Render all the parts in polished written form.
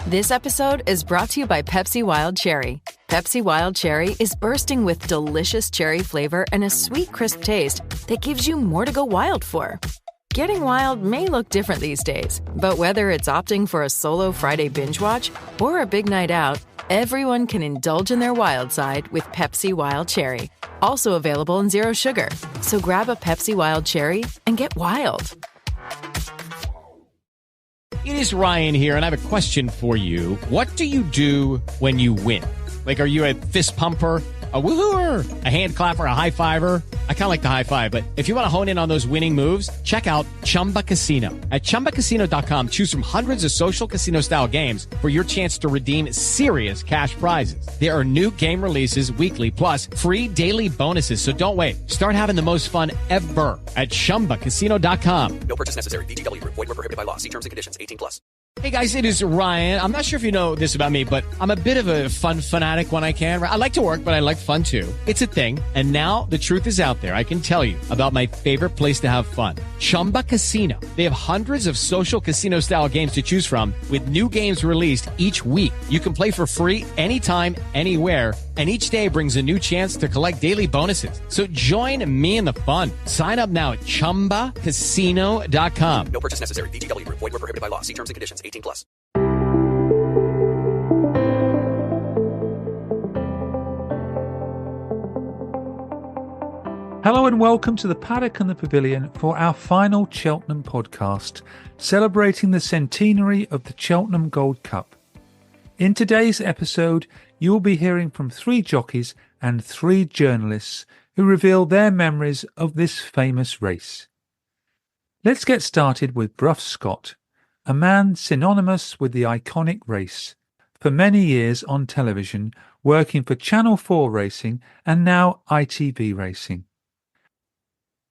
This episode is brought to you by Pepsi Wild Cherry. Pepsi Wild Cherry is bursting with delicious cherry flavor and a sweet, crisp taste that gives you more to go wild for. Getting wild may look different these days, but whether it's opting for a solo Friday binge watch or a big night out, everyone can indulge in their wild side with Pepsi Wild Cherry. Also available in Zero Sugar. So grab a Pepsi Wild Cherry and get wild. It is Ryan here, and I have a question for you. What do you do when you win? Like, are you a fist pumper, a woohooer, a hand clapper, a high fiver? I kind of like the high five, but if you want to hone in on those winning moves, check out Chumba Casino. At ChumbaCasino.com, choose from hundreds of social casino-style games for your chance to redeem serious cash prizes. There are new game releases weekly, plus free daily bonuses. So don't wait. Start having the most fun ever at ChumbaCasino.com. No purchase necessary. VGW. Void where prohibited by law. See terms and conditions. 18+. Hey guys, it is Ryan. I'm not sure if you know this about me, but I'm a bit of a fun fanatic when I can. I like to work, but I like fun too. It's a thing. And now the truth is out there. I can tell you about my favorite place to have fun. Chumba Casino. They have hundreds of social casino style games to choose from with new games released each week. You can play for free anytime, anywhere. And each day brings a new chance to collect daily bonuses. So join me in the fun. Sign up now at ChumbaCasino.com. No purchase necessary. VGW. Void where prohibited by law. See terms and conditions. 18+. Hello and welcome to the Paddock and the Pavilion for our final Cheltenham podcast, celebrating the centenary of the Cheltenham Gold Cup. In today's episode, you will be hearing from 3 jockeys and 3 journalists who reveal their memories of this famous race. Let's get started with Brough Scott, a man synonymous with the iconic race, for many years on television, working for Channel 4 Racing and now ITV Racing.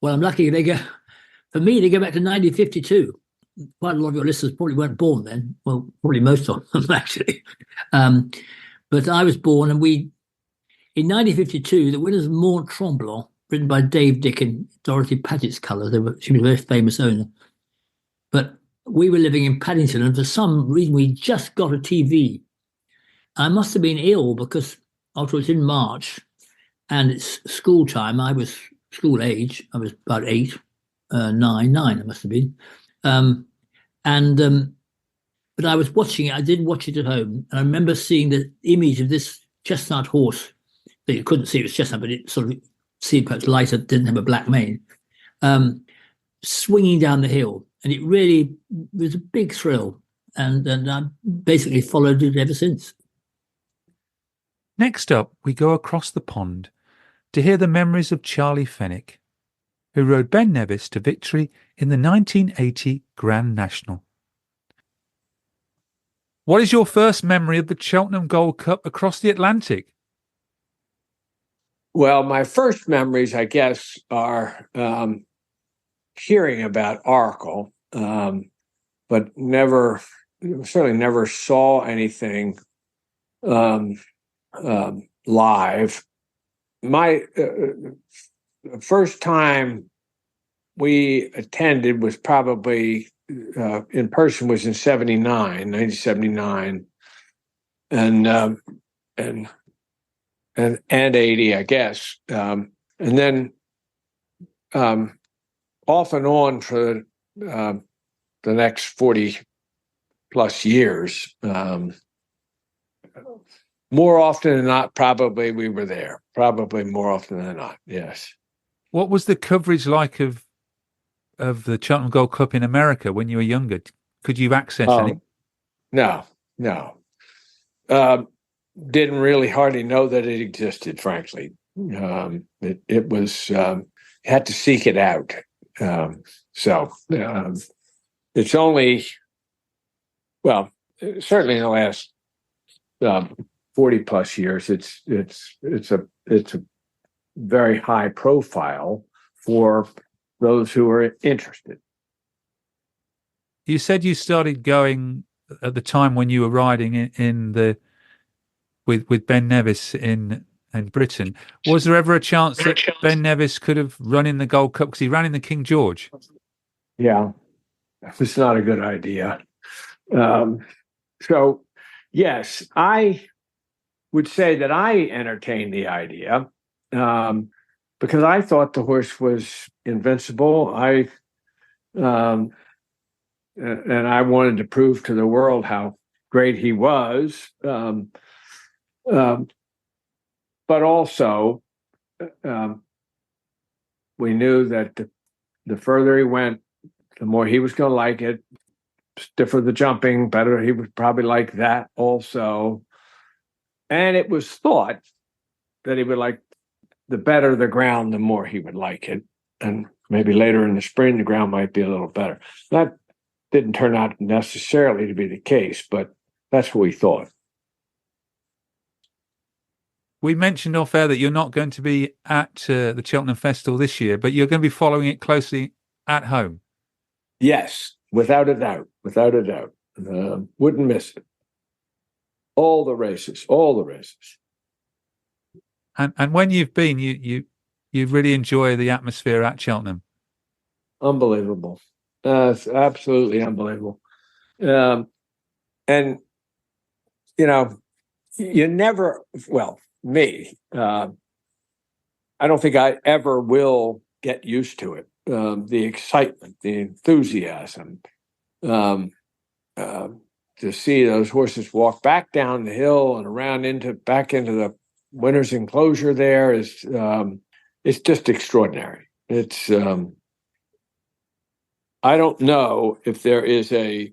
Well, I'm lucky they go back to 1952. Quite a lot of your listeners probably weren't born then. Well, probably most of them, actually. But I was born, and in 1952, the winners of Mont Tremblant, written by Dave Dick in Dorothy Paget's colours. She was a very famous owner. But we were living in Paddington, and for some reason, we just got a TV. I must have been ill because, after it's in March, and it's school time. I was school age. I was about 9 I must have been. But I was watching it. I did watch it at home. And I remember seeing the image of this chestnut horse that you couldn't see it was chestnut, but it sort of seemed perhaps lighter, didn't have a black mane, swinging down the hill. And it really was a big thrill. And I basically followed it ever since. Next up, we go across the pond to hear the memories of Charlie Fenwick, who rode Ben Nevis to victory in the 1980 Grand National. What is your first memory of the Cheltenham Gold Cup across the Atlantic? Well, my first memories, I guess, are hearing about Oracle, but certainly never saw anything live. My first time we attended was probably in person was in 1979, and 80, I guess, and then off and on for the next 40 plus years. More often than not, probably we were there. Probably more often than not, yes. What was the coverage like of the Cheltenham Gold Cup in America when you were younger? Could you access any? No. Didn't really hardly know that it existed, frankly. It was, you had to seek it out. It's only, well, certainly in the last 40 plus years, it's a very high profile for those who are interested. You said you started going at the time when you were riding with Ben Nevis in Britain. Was there ever a chance that Ben Nevis could have run in the Gold Cup, because he ran in the King George? Yeah, it's not a good idea. So Yes, I would say that I entertained the idea because I thought the horse was invincible. Um, and I wanted to prove to the world how great he was. But also, we knew that the further he went, the more he was going to like it. Stiffer the jumping, better he would probably like that also. And it was thought that he would like the better the ground, the more he would like it. And maybe later in the spring, the ground might be a little better. That didn't turn out necessarily to be the case, but that's what we thought. We mentioned off air that you're not going to be at the Cheltenham Festival this year, but you're going to be following it closely at home. Yes, without a doubt. Wouldn't miss it. All the races. And when you've been, you really enjoy the atmosphere at Cheltenham. Unbelievable. It's absolutely unbelievable. And, you never, well, me, I don't think I ever will get used to it. The excitement, the enthusiasm, to see those horses walk back down the hill and around back into the winner's enclosure there is, it's just extraordinary. It's, I don't know if there is a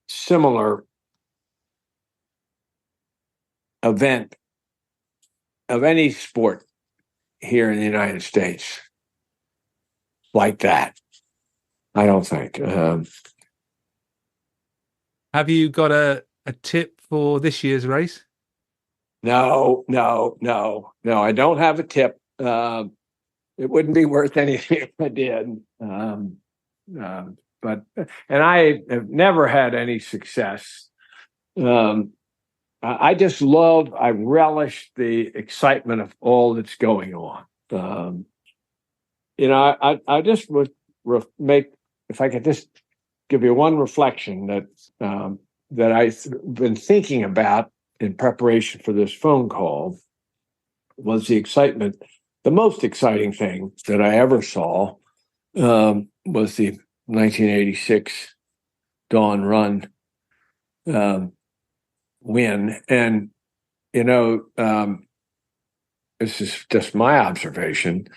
similar event of any sport here in the United States like that. I don't think. Have you got a tip for this year's race? No. I don't have a tip. It wouldn't be worth anything if I did. But I have never had any success. I relish the excitement of all that's going on. I just would make, if I could just give you one reflection that I've been thinking about in preparation for this phone call was the excitement. The most exciting thing that I ever saw was the 1986 Dawn Run win. And, this is just my observation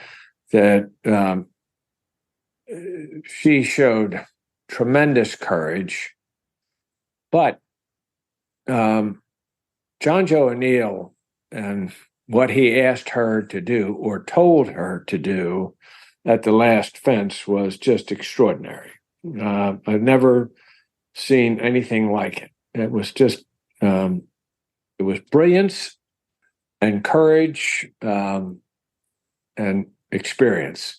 that she showed tremendous courage. But John Joe O'Neill and what he asked her to do or told her to do at the last fence was just extraordinary. I've never seen anything like it. It was just, it was brilliance and courage and experience.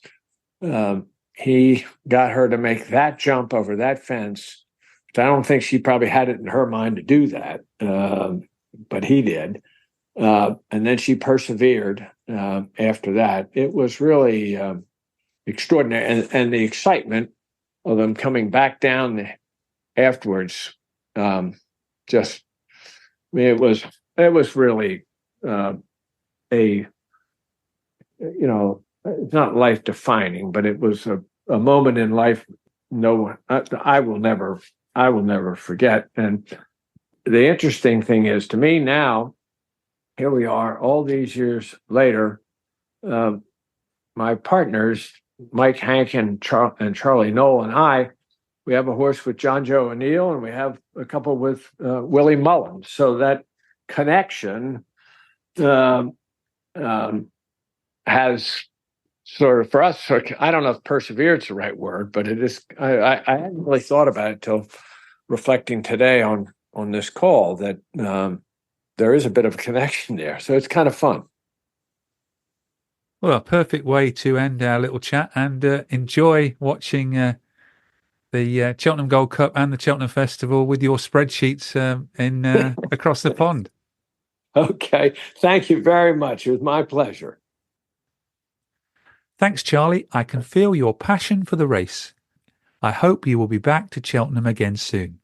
He got her to make that jump over that fence. I don't think she probably had it in her mind to do that, but he did. And then she persevered after that. It was really extraordinary. And the excitement of them coming back down afterwards, it was really it's not life defining, but it was a moment in life I will never forget. And the interesting thing is, to me now, here we are all these years later, my partners, Mike Hank and Charlie Knoll and I, we have a horse with John Joe O'Neill and we have a couple with Willie Mullins. So that connection has sort of, for us, I don't know if perseverance is the right word, but it is. I hadn't really thought about it till reflecting today on this call that there is a bit of a connection there. So it's kind of fun. Well, a perfect way to end our little chat and enjoy watching the Cheltenham Gold Cup and the Cheltenham Festival with your spreadsheets in across the pond. Okay. Thank you very much. It was my pleasure. Thanks, Charlie. I can feel your passion for the race. I hope you will be back to Cheltenham again soon.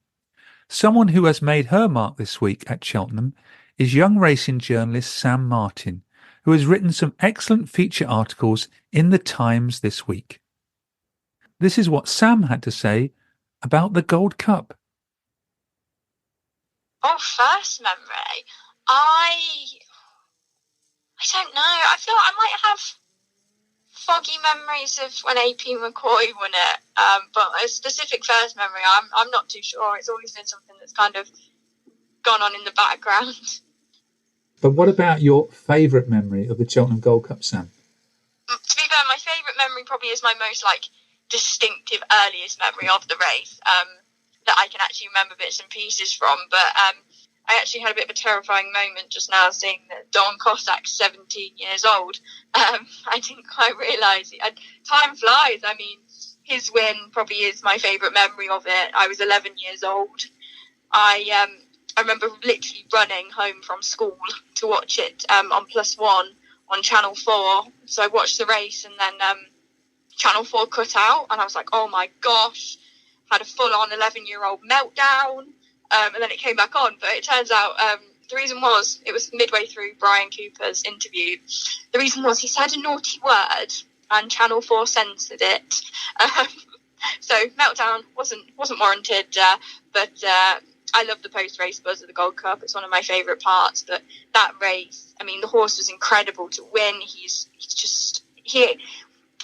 Someone who has made her mark this week at Cheltenham is young racing journalist Sam Martin, who has written some excellent feature articles in the Times this week. This is what Sam had to say about the Gold Cup. Oh, first memory. I don't know. I feel like I might have foggy memories of when AP McCoy won it, but a specific first memory, I'm not too sure. It's always been something that's kind of gone on in the background. But what about your favourite memory of the Cheltenham Gold Cup, Sam? To be fair, my favourite memory probably is my most distinctive earliest memory of the race, that I can actually remember bits and pieces from. But I actually had a bit of a terrifying moment just now seeing that Don Cossack's 17 years old. I didn't quite realise it. Time flies. I mean, his win probably is my favourite memory of it. I was 11 years old. I remember literally running home from school to watch it on +1 on Channel 4. So I watched the race and then Channel 4 cut out and I was like, oh my gosh, had a full-on 11-year-old meltdown. And then it came back on. But it turns out the reason was, it was midway through Brian Cooper's interview. The reason was he said a naughty word and Channel 4 censored it. So meltdown wasn't warranted. But I love the post-race buzz of the Gold Cup. It's one of my favourite parts. But that race, I mean, the horse was incredible to win.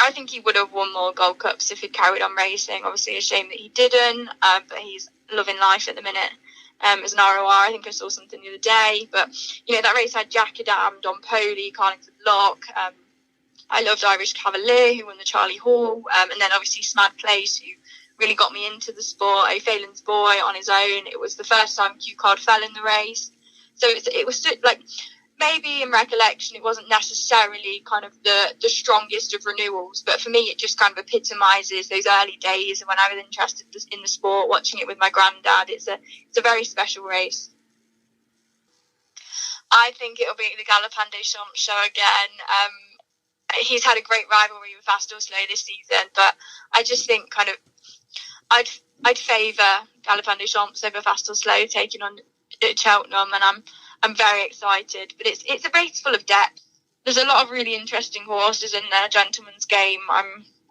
I think he would have won more Gold Cups if he'd carried on racing. Obviously, a shame that he didn't, but he's loving life at the minute. As an ROR, I think I saw something the other day. But, that race had Jack Adam, Don Poley, Carlingford Lock. I loved Irish Cavalier, who won the Charlie Hall. And then, obviously, Smad Place, who really got me into the sport. A Phelan's Boy on his own. It was the first time Q Card fell in the race. So it was maybe in recollection, it wasn't necessarily kind of the strongest of renewals, but for me, it just kind of epitomises those early days when I was interested in the sport, watching it with my granddad. It's a very special race. I think it'll be the Galopin des Champs show again. He's had a great rivalry with Fast or Slow this season, but I just think kind of I'd favour Galopin des Champs over Fast or Slow taking on Cheltenham, and I'm very excited. But it's a race full of depth. There's a lot of really interesting horses in there. Gentleman's Game,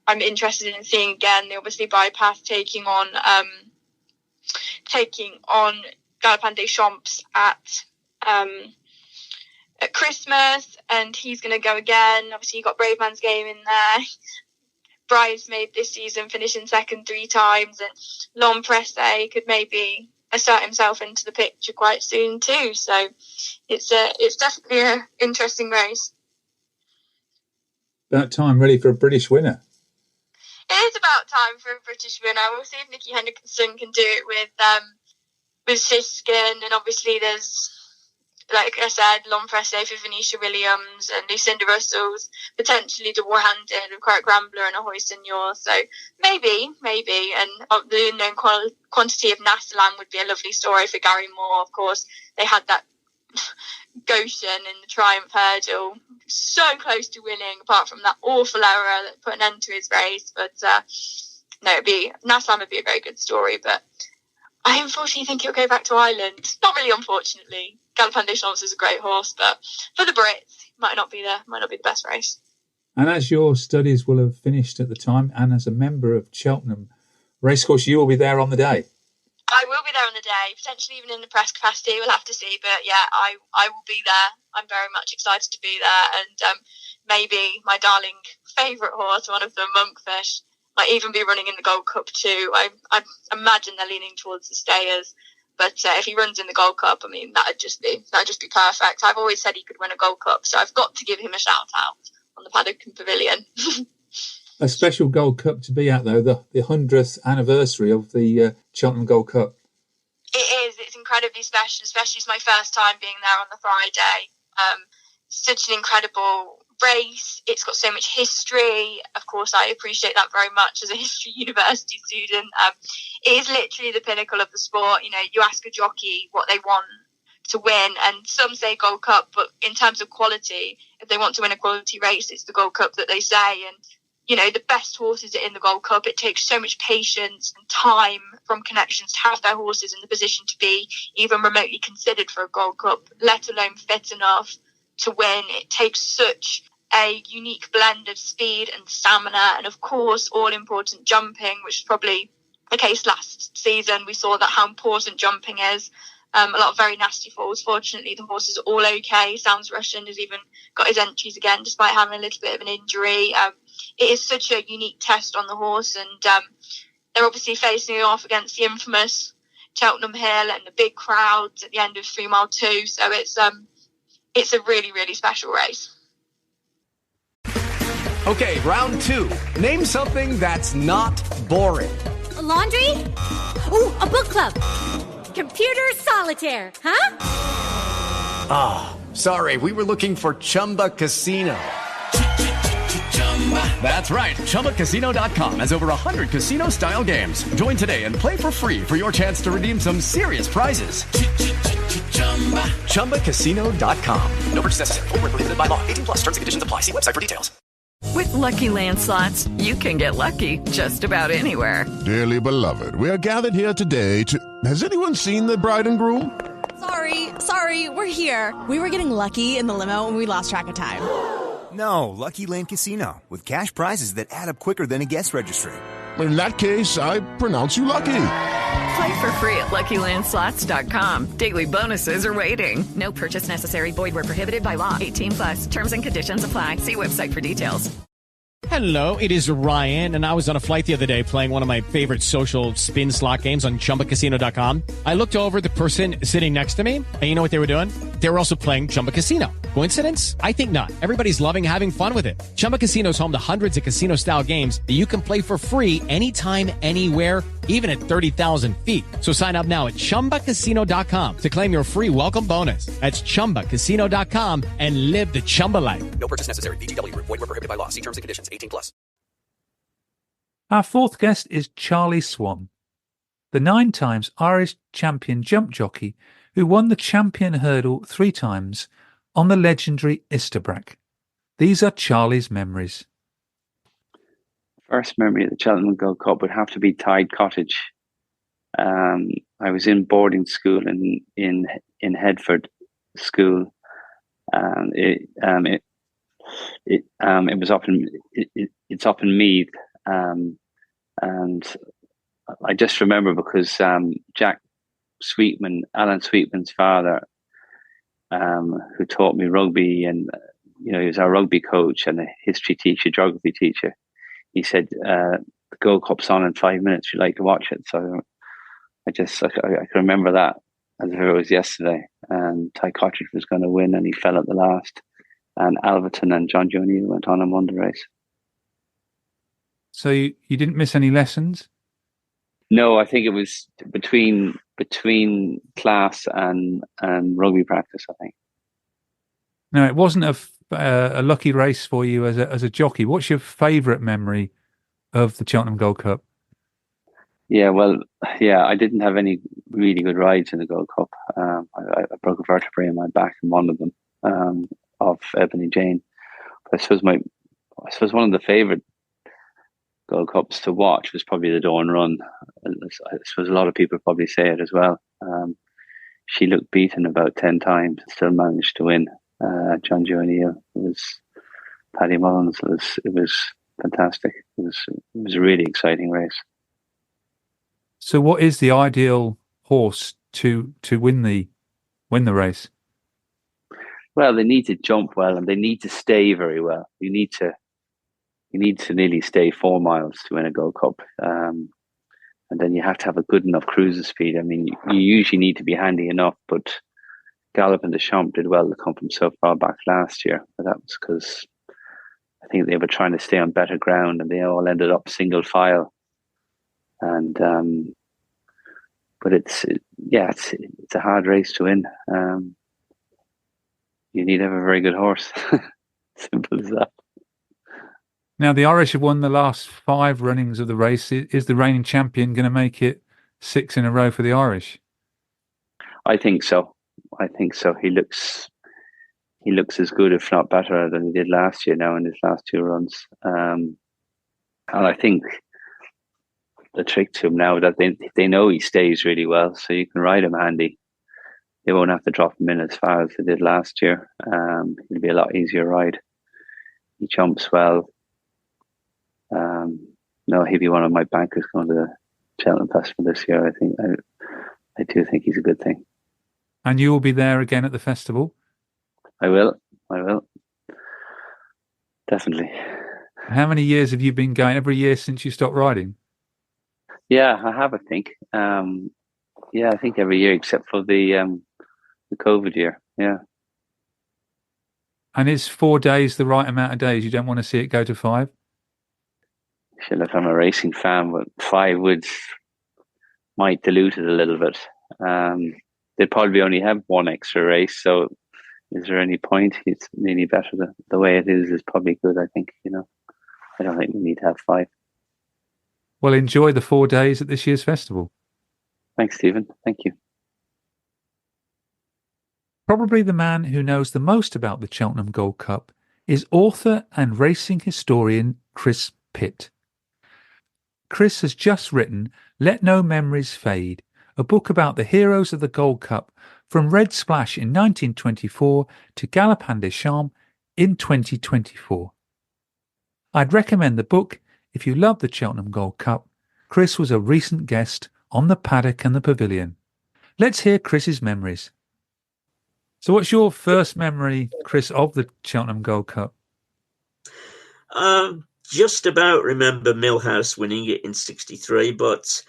I'm interested in seeing again. They obviously bypassed taking on Galopin des Champs at Christmas, and he's going to go again. Obviously, you got Brave Man's Game in there. Bridesmaid this season, finishing second 3 times, and L'Homme Pressé could maybe assert himself into the picture quite soon too. So it's definitely an interesting race. About time really for a British winner. It is about time for a British winner. We'll see if Nicky Henderson can do it with Siskin, and obviously there's, like I said, L'Homme Pressé for Venetia Williams and Lucinda Russell's potentially double-handed with Kirk Rambler and a Hoist and Yaw. So maybe, and the unknown quantity of Nassalam would be a lovely story for Gary Moore. Of course, they had that Goshen in the Triumph Hurdle, so close to winning, apart from that awful error that put an end to his race. But no, Nassalam would be a very good story. But I unfortunately think he'll go back to Ireland. Not really, unfortunately. Galopin des Champs is a great horse, but for the Brits, might not be the best race. And as your studies will have finished at the time, and as a member of Cheltenham Racecourse, you will be there on the day. I will be there on the day, potentially even in the press capacity. We'll have to see, but yeah, I will be there. I'm very much excited to be there, and maybe my darling favourite horse, one of them, Monkfish, might even be running in the Gold Cup too. I imagine they're leaning towards the stayers. But if he runs in the Gold Cup, I mean, that'd just be perfect. I've always said he could win a Gold Cup, so I've got to give him a shout out on the Paddock Pavilion. A special Gold Cup to be at, though, the 100th anniversary of the Cheltenham Gold Cup. It is. It's incredibly special, especially it's my first time being there on the Friday. Such an incredible race. It's got so much history. Of course, I appreciate that very much as a history university student. It is literally the pinnacle of the sport. You ask a jockey what they want to win, and some say Gold Cup, but in terms of quality, if they want to win a quality race, it's the Gold Cup that they say. And the best horses are in the Gold Cup. It takes so much patience and time from connections to have their horses in the position to be even remotely considered for a Gold Cup, let alone fit enough to win. It takes such a unique blend of speed and stamina, and of course, all important jumping, which is probably the case last season. We saw that how important jumping is. A lot of very nasty falls. Fortunately, the horse is all okay. Sounds Russian has even got his entries again, despite having a little bit of an injury. It is such a unique test on the horse, and they're obviously facing off against the infamous Cheltenham Hill and the big crowds at the end of 3 Mile 2. So it's a really, really special race. Okay, round 2. Name something that's not boring. A laundry? Ooh, a book club. Computer solitaire, huh? Ah, sorry, we were looking for Chumba Casino. That's right, ChumbaCasino.com has over 100 casino-style games. Join today and play for free for your chance to redeem some serious prizes. ChumbaCasino.com. No purchase necessary. Void where prohibited by law. 18 plus terms and conditions apply. See website for details. With Lucky Land Slots, you can get lucky just about anywhere. Dearly beloved, we are gathered here today to... Has anyone seen the bride and groom? Sorry, we're here. We were getting lucky in the limo and we lost track of time. No, Lucky Land Casino, with cash prizes that add up quicker than a guest registry. In that case, I pronounce you lucky. Play for free at LuckyLandSlots.com. Daily bonuses are waiting. No purchase necessary. Void where prohibited by law. 18 plus. Terms and conditions apply. See website for details. Hello, it is Ryan, and I was on a flight the other day playing one of my favorite social spin slot games on ChumbaCasino.com. I looked over at the person sitting next to me, and you know what they were doing? They were also playing Chumba Casino. Coincidence? I think not. Everybody's loving having fun with it. Chumba Casino is home to hundreds of casino-style games that you can play for free anytime, anywhere, even at 30,000 feet. So sign up now at ChumbaCasino.com to claim your free welcome bonus. That's ChumbaCasino.com and live the Chumba life. No purchase necessary. VGW. Void where prohibited by law. See terms and conditions. 18 plus. Our fourth guest is Charlie Swan, the 9 times Irish champion jump jockey who won the champion hurdle 3 times on the legendary Istabraq. These are Charlie's memories. First memory of the Cheltenham Gold Cup would have to be Tide Cottage. I was in boarding school in Headford School. It was up in it's up in Meath, and I just remember because Jack Sweetman, Alan Sweetman's father, who taught me rugby, and he was our rugby coach and a history teacher, geography teacher. He said, "The Gold Cup's on in 5 minutes. You'd like to watch it." So I can remember that as if it was yesterday. And Ty Cottage was going to win, and he fell at the last. And Alverton and John O'Neill went on and won the race. So you didn't miss any lessons? No, I think it was between class and rugby practice, I think. No, it wasn't a lucky race for you as a jockey. What's your favourite memory of the Cheltenham Gold Cup? I didn't have any really good rides in the Gold Cup. I broke a vertebrae in my back in one of them, of Ebony Jane. But I suppose one of the favourite Gold Cups to watch was probably the Dawn Run. I suppose a lot of people probably say it as well. She looked beaten about 10 times and still managed to win. John O'Neill, it was Paddy Mullins. It was fantastic. It was a really exciting race. So, what is the ideal horse to win the race? Well, they need to jump well, and they need to stay very well. You need to nearly stay 4 miles to win a Gold Cup, and then you have to have a good enough cruising speed. I mean, you usually need to be handy enough, but Gallup and Deschamps did well to come from so far back last year, but that was because I think they were trying to stay on better ground, and they all ended up single file. And but it's a hard race to win. You need to have a very good horse. Simple as that. Now, the Irish have won the last 5 runnings of the race. Is the reigning champion going to make it 6 in a row for the Irish? I think so. He looks as good, if not better, than he did last year now in his last 2 runs. And I think the trick to him now that they know he stays really well, so you can ride him handy. They won't have to drop him in as far as they did last year. It'll be a lot easier ride. He jumps well. No, he'll be one of my bankers going to the Cheltenham Festival this year. I do think he's a good thing. And you will be there again at the festival? I will. Definitely. How many years have you been going? Every year since you stopped riding? Yeah, I have, I think. I think every year except for the COVID year. Yeah. And is 4 days the right amount of days? You don't want to see it go to 5? Sure, look, I'm a racing fan, but 5 might dilute it a little bit. They'd probably only have 1 extra race, so is there any point? It's nearly better. The way it is probably good, I think, I don't think we need to have 5. Well, enjoy the 4 days at this year's festival. Thanks, Stephen. Thank you. Probably the man who knows the most about the Cheltenham Gold Cup is author and racing historian Chris Pitt. Chris has just written Let No Memories Fade, a book about the heroes of the Gold Cup from Red Splash in 1924 to Galopin des Champs in 2024. I'd recommend the book if you love the Cheltenham Gold Cup. Chris was a recent guest on the Paddock and the Pavilion. Let's hear Chris's memories. So what's your first memory, Chris, of the Cheltenham Gold Cup? Just about remember Millhouse winning it in 63, but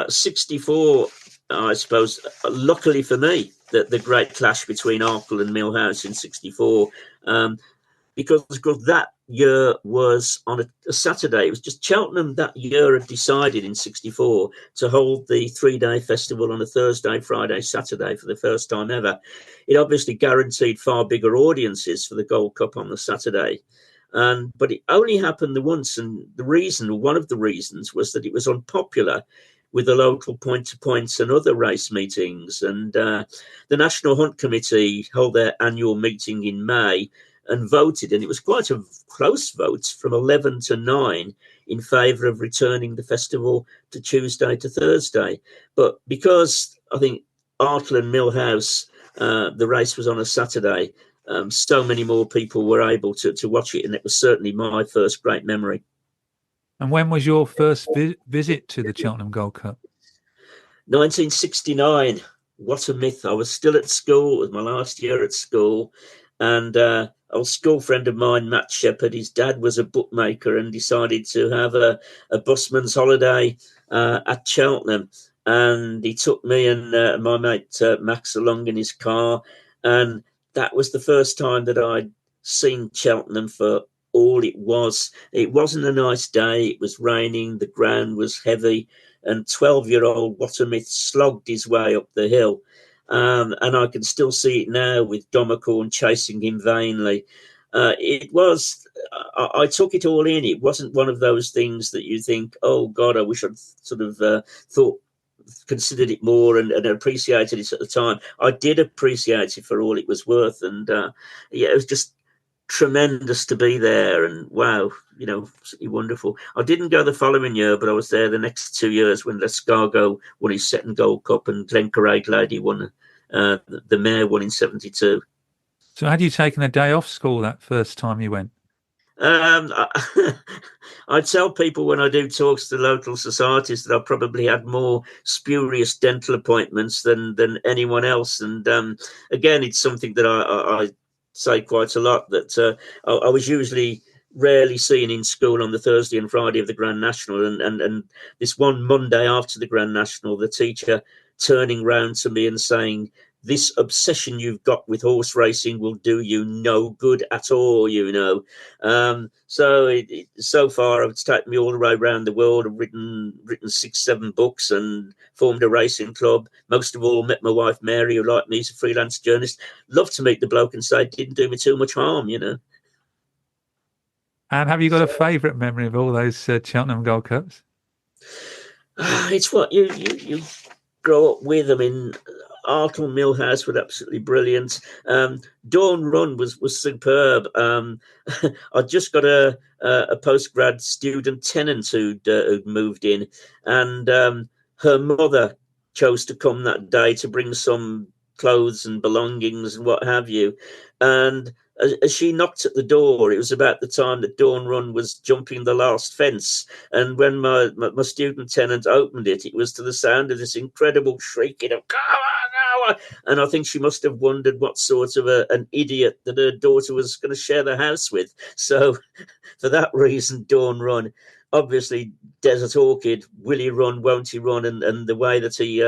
64, I suppose, luckily for me, the great clash between Arkle and Millhouse in 64, because that year was on a Saturday. It was just Cheltenham that year had decided in 64 to hold the 3-day festival on a Thursday, Friday, Saturday for the first time ever. It obviously guaranteed far bigger audiences for the Gold Cup on the Saturday. But it only happened the once, and one of the reasons was that it was unpopular with the local point-to-points and other race meetings. And the National Hunt Committee held their annual meeting in May and voted, and it was quite a close vote, from 11 to 9 in favour of returning the festival to Tuesday to Thursday. But because I think Arkle and Millhouse, the race was on a Saturday, so many more people were able to watch it, and it was certainly my first great memory. And when was your first visit to the Cheltenham Gold Cup? 1969. What a myth. I was still at school. It was my last year at school. And an old school friend of mine, Matt Shepherd, his dad was a bookmaker and decided to have a busman's holiday at Cheltenham. And he took me and my mate Max along in his car. And that was the first time that I'd seen Cheltenham for all it was. It wasn't a nice day. It was raining. The ground was heavy. And 12-year-old Watermith slogged his way up the hill. And I can still see it now with Domacorn chasing him vainly. I took it all in. It wasn't one of those things that you think, oh, God, I wish I'd sort of considered it more and appreciated it at the time. I did appreciate it for all it was worth. And it was just tremendous to be there. And wow, absolutely wonderful. I didn't go the following year, but I was there the next 2 years when Lescargo won his second Gold Cup and Glencaraig Lady won, the Mare won in 72. So had you taken a day off school that first time you went? I tell people when I do talks to local societies that I probably had more spurious dental appointments than anyone else. And again, it's something that I say quite a lot, that I was usually rarely seen in school on the Thursday and Friday of the Grand National. And this one Monday after the Grand National, the teacher turning round to me and saying, "This obsession you've got with horse racing will do you no good at all, So far, it's taken me all the way around the world. I've written 6-7 books and formed a racing club. Most of all, met my wife, Mary, who, like me, is a freelance journalist. Love to meet the bloke and say it didn't do me too much harm, And have you got a favourite memory of all those Cheltenham Gold Cups? It's what you grow up with. I mean, Arkle Millhouse were absolutely brilliant. Dawn Run was superb. I just got a postgrad student tenant who'd moved in, and her mother chose to come that day to bring some clothes and belongings and what have you. And as she knocked at the door, it was about the time that Dawn Run was jumping the last fence. And when my student tenant opened it, it was to the sound of this incredible shrieking of, "Come on, come on!" And I think she must have wondered what sort of an idiot that her daughter was going to share the house with. So for that reason, Dawn Run. Obviously, Desert Orchid, will he run, won't he run, and the way that he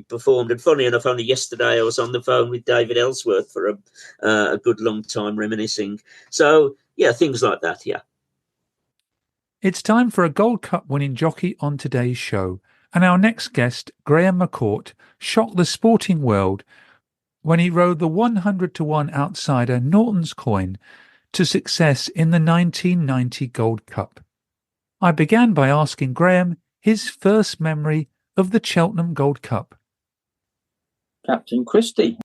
performed. And funny enough, only yesterday I was on the phone with David Ellsworth for a good long time reminiscing. So, yeah, things like that, yeah. It's time for a Gold Cup winning jockey on today's show. And our next guest, Graham McCourt, shocked the sporting world when he rode the 100-to-1 outsider Norton's Coin to success in the 1990 Gold Cup. I began by asking Graham his first memory of the Cheltenham Gold Cup. Captain Christie.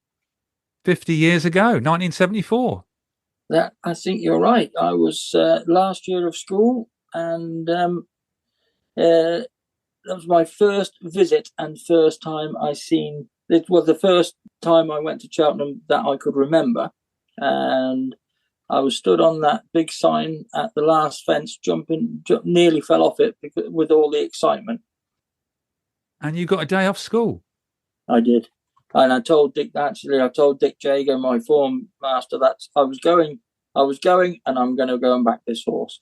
50 years ago, 1974. I think you're right. I was last year of school, and that was my first visit and first time I seen. It was the first time I went to Cheltenham that I could remember, and I was stood on that big sign at the last fence, nearly fell off it with all the excitement. And you got a day off school? I did. And I told Dick Jager, my form master, that I was going, and I'm going to go and back this horse.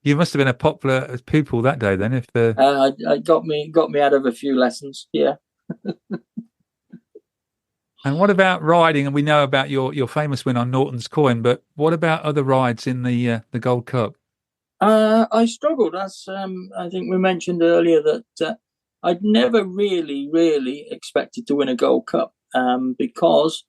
You must have been a popular pupil that day then. If I got me out of a few lessons, yeah. And what about riding? And we know about your famous win on Norton's Coin, but what about other rides in the Gold Cup? I struggled. As I think we mentioned earlier, that I'd never really expected to win a Gold Cup because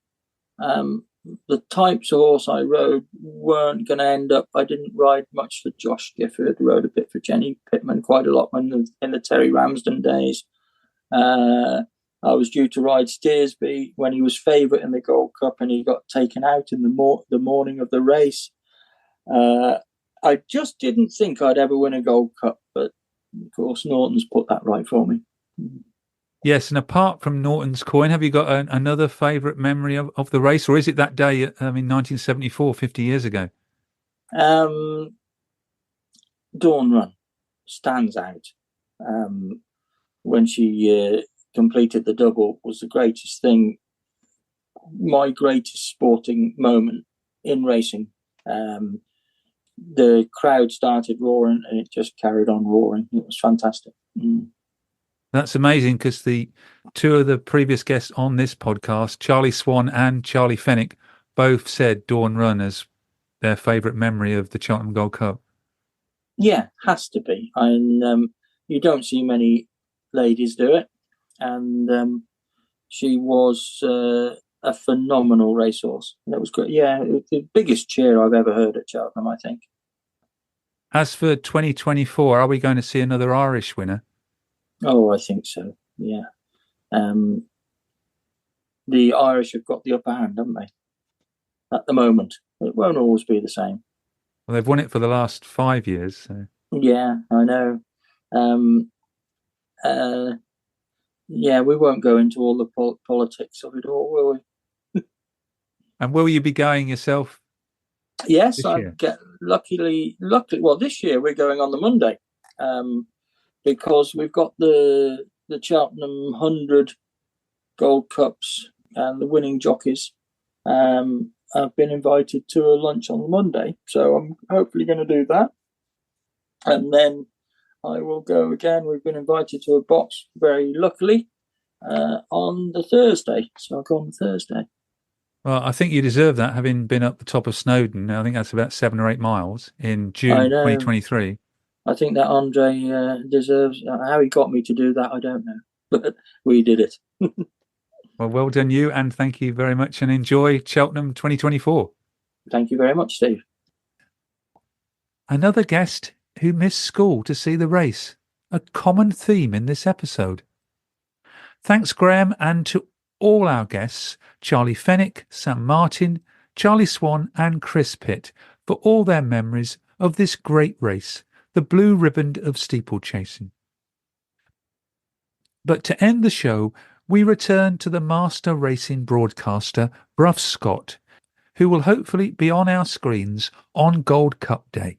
the types of horse I rode weren't going to end up. I didn't ride much for Josh Gifford. Rode a bit for Jenny Pittman, quite a lot in the Terry Ramsden days. I was due to ride Steersby when he was favourite in the Gold Cup, and he got taken out in the morning of the race. I just didn't think I'd ever win a Gold Cup, but of course Norton's put that right for me. Yes, and apart from Norton's Coin, have you got another favourite memory of the race, or is it that day in 1974, 50 years ago? Dawn Run stands out. When she completed the double was the greatest thing, my greatest sporting moment in racing. The crowd started roaring and it just carried on roaring. It was fantastic. That's amazing, because the two of the previous guests on this podcast, Charlie Swan and Charlie Fenwick, both said Dawn Run as their favourite memory of the Cheltenham Gold Cup. Yeah, has to be. And you don't see many ladies do it. And she was a phenomenal racehorse. And it was great. Yeah, the biggest cheer I've ever heard at Cheltenham, I think. As for 2024, are we going to see another Irish winner? Oh, I think so, yeah. The Irish have got the upper hand, haven't they? At the moment. It won't always be the same. Well, they've won it for the last 5 years. So. Yeah, I know. Yeah, we won't go into all the politics of it all, will we? And will you be going yourself? Yes, I get luckily. Well, this year we're going on the Monday, because we've got the Cheltenham 100 Gold Cups and the winning jockeys. I've been invited to a lunch on the Monday, so I'm hopefully going to do that, and then I will go again. We've been invited to a box, very luckily, on the Thursday. So I'll go on the Thursday. Well, I think you deserve that, having been up the top of Snowdon. I think that's about 7 or 8 miles in June 2023. I think that Andre deserves. How he got me to do that, I don't know. But we did it. Well done you, and thank you very much, and enjoy Cheltenham 2024. Thank you very much, Steve. Another guest who missed school to see the race, a common theme in this episode. Thanks, Graham, and to all our guests, Charlie Fenwick, Sam Martin, Charlie Swan and Chris Pitt, for all their memories of this great race, the blue riband of steeplechasing. But to end the show, we return to the master racing broadcaster, Brough Scott, who will hopefully be on our screens on Gold Cup Day.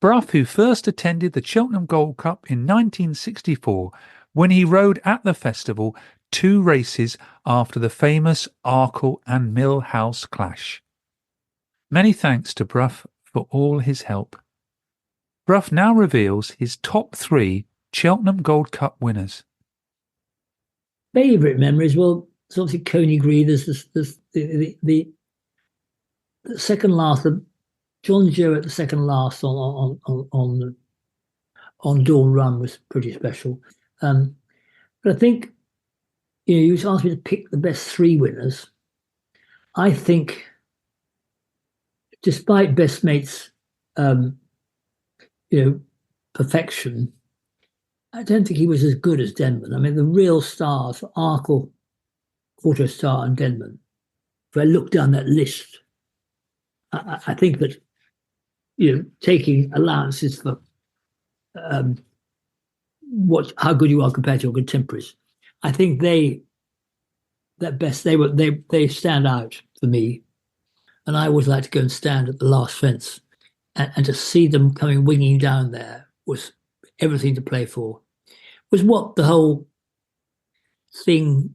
Brough, who first attended the Cheltenham Gold Cup in 1964, when he rode at the festival 2 races after the famous Arkle and Mill House clash. Many thanks to Brough for all his help. Brough now reveals his top 3 Cheltenham Gold Cup winners. Favourite memories? Well, it's obviously Coney Gree. There's the second last, John Joe at the second last on Dawn Run was pretty special. But I think, you asked me to pick the best 3 winners. I think, despite Best Mate's, perfection, I don't think he was as good as Denman. I mean, the real stars, Arkle, Quarter Star and Denman, if I look down that list, I think that, taking allowances for how good you are compared to your contemporaries, I think they stand out for me. And I always like to go and stand at the last fence, and to see them coming winging down there was everything to play for. Was what the whole thing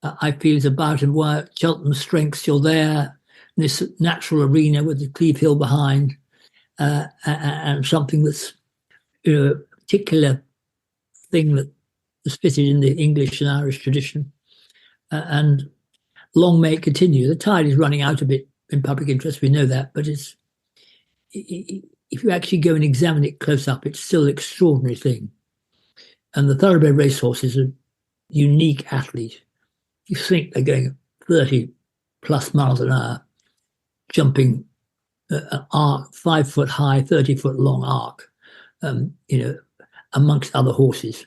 I feel is about, and why Cheltenham's strengths, you're there, this natural arena with the Cleve Hill behind, and something that's a particular thing that was fitted in the English and Irish tradition. And long may it continue. The tide is running out a bit in public interest, we know that, but if you actually go and examine it close up, it's still an extraordinary thing. And the thoroughbred racehorse is a unique athlete. You think they're going 30 plus miles an hour, jumping an arc, 5 foot high, 30 foot long arc, amongst other horses,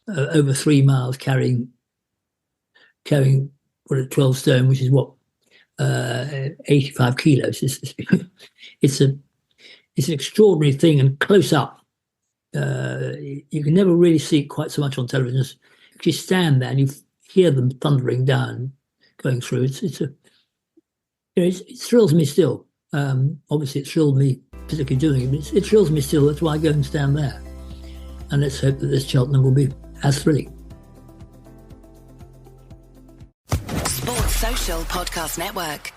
over 3 miles, carrying 12 stone, which is 85 kilos. It's an extraordinary thing, and close up, you can never really see it quite so much on television. If you stand there and you hear them thundering down, going through, it thrills me still. Obviously, it thrilled me physically doing it, but it thrills me still. That's why I go and stand there. And let's hope that this Cheltenham will be as thrilling. Sports Social Podcast Network.